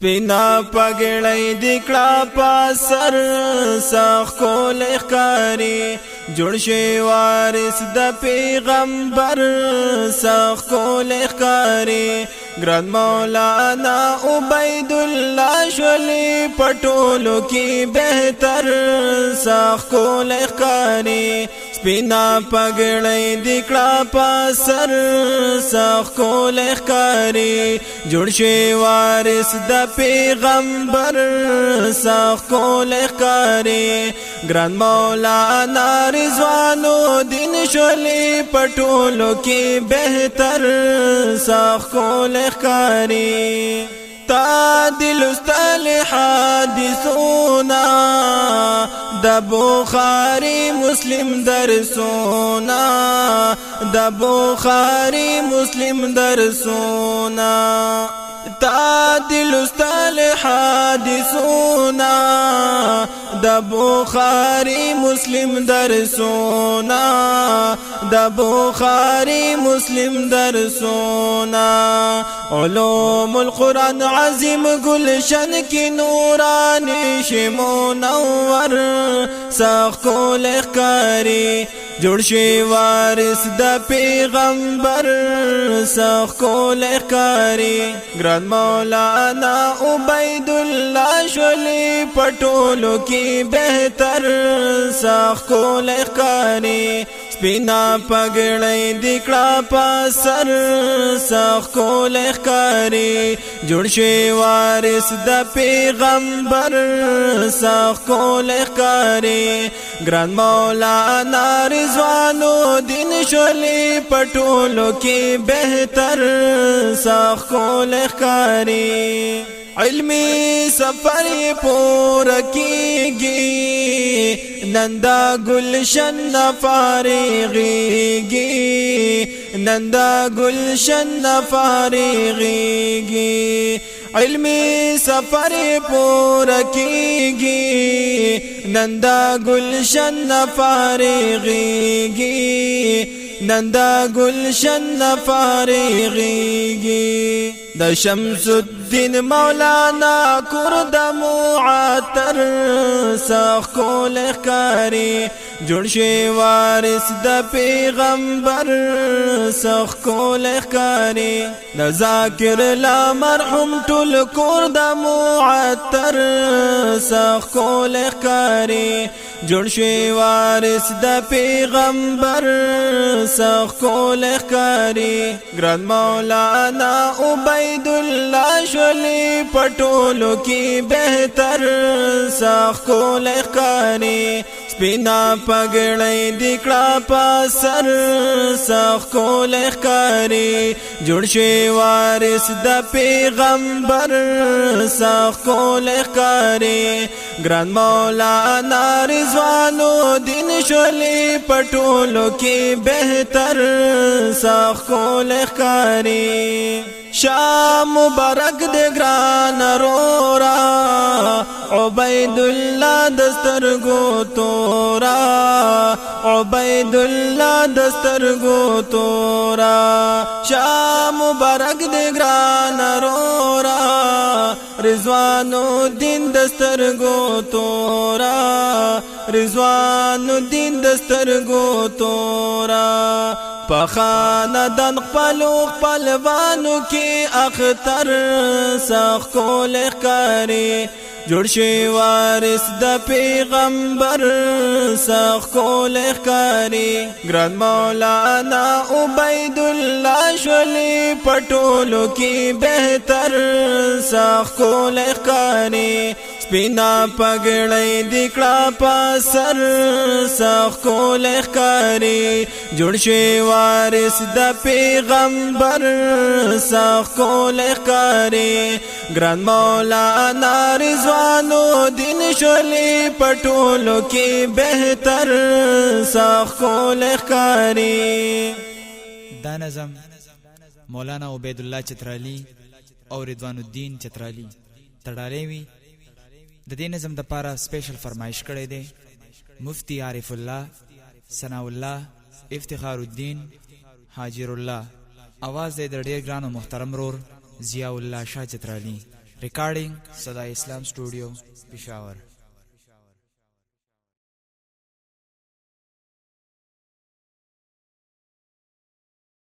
سپینا پګړی دکړه پاسر سخ کول اخکاری جوړ شي وارث د پیغمبر سخ کول اخکاری ګران مولانا عبید الله شلی پټولو کی بهتر سخ کول اخکاری سپینا پګړی دکړه پاسر سخ کول اخکاری جوړ شي وارث د پیغمبر سخ کول اخکاری ګران مولانا رضوان الدین شلی پټولو کی بهتر سخ کول اخکاری تا دل استل حادثونا د بخاری مسلم درسونا د بخاری مسلم درسونا تا دل استل حادثونا د بخاری مسلم درسونا د بخاری مسلم درسونا علوم القرآن عظیم گلشن کی نورانی شمونور سخ کول اخکاری جوړ شي وارث د پیغمبر سخ کول اخکاری ګران مولانا عبید الله شلی پټولو کی بهتر سخ کول اخکاری سپینا پګړی دکړه پاسر سخ کول اخکاری جوړ شي وارث د پیغمبر سخ کول اخکاری ګران مولانا رضوان الدین شلی پټولو کی بهتر سخ کول اخکاری علمی سفر پور کیږي نندا گلشن فارغیږي نندا گلشن فارغیږي علمی سفر پور کیږي نندا گلشن فارغیږي نندا گلشن فارغیږي د شمس الدین مولانا کرد معطر سخ کول اخکاری جوړ شي وارث د پیغمبر سخ کول اخکاری د ذاکر لا مرحوم ټول کرد معطر سخ کول اخکاری جوړ شي وارث د پیغمبر سخ کول اخکاری ګران مولانا عبید الله شلی پټولو کی بهتر سخ کول اخکاری سپینا پګړی دکړه پاسر سخ کول اخکاری جوړ شي وارث د پیغمبر سخ کول اخکاری ګران مولانا رضوان الدین شلی پټولو کی بهتر سخ کول اخکاری شاه مبارک د ګران رورا عبید الله دسترګو تورا عبید الله دسترګو تورا شاه مبارک د ګران رورا رضوان الدین دسترګو تورا رضوان الدین دسترګو تورا پخاندان خپلو خپلوانو کې اختر سخ کول اخکاری جوړ شي وارث د پیغمبر سخ کول اخکاری ګران مولانا عبید الله شلی پټولو کی بهتر سخ کول اخکاری سپینا پګړی دکړه پاسر سخ کول اخکاری جوړ شي وارث د پیغمبر سخ کول اخکاری ګران مولانا رضوان الدین شلی پټولو کی بهتر سخ کول اخکاری دا نظم مولانا عبید الله چترالی او رضوان الدین چترالی تړالی وی د دې نظم د پاره سپیشل فرمایش کړی دی مفتی عارف الله ثناء الله افتخار الدین حاجر الله आवाज دې ډېر ګران او محترم رور ضیاء الله شاه چترالی Recording Sada Islam Studio, Peshawar.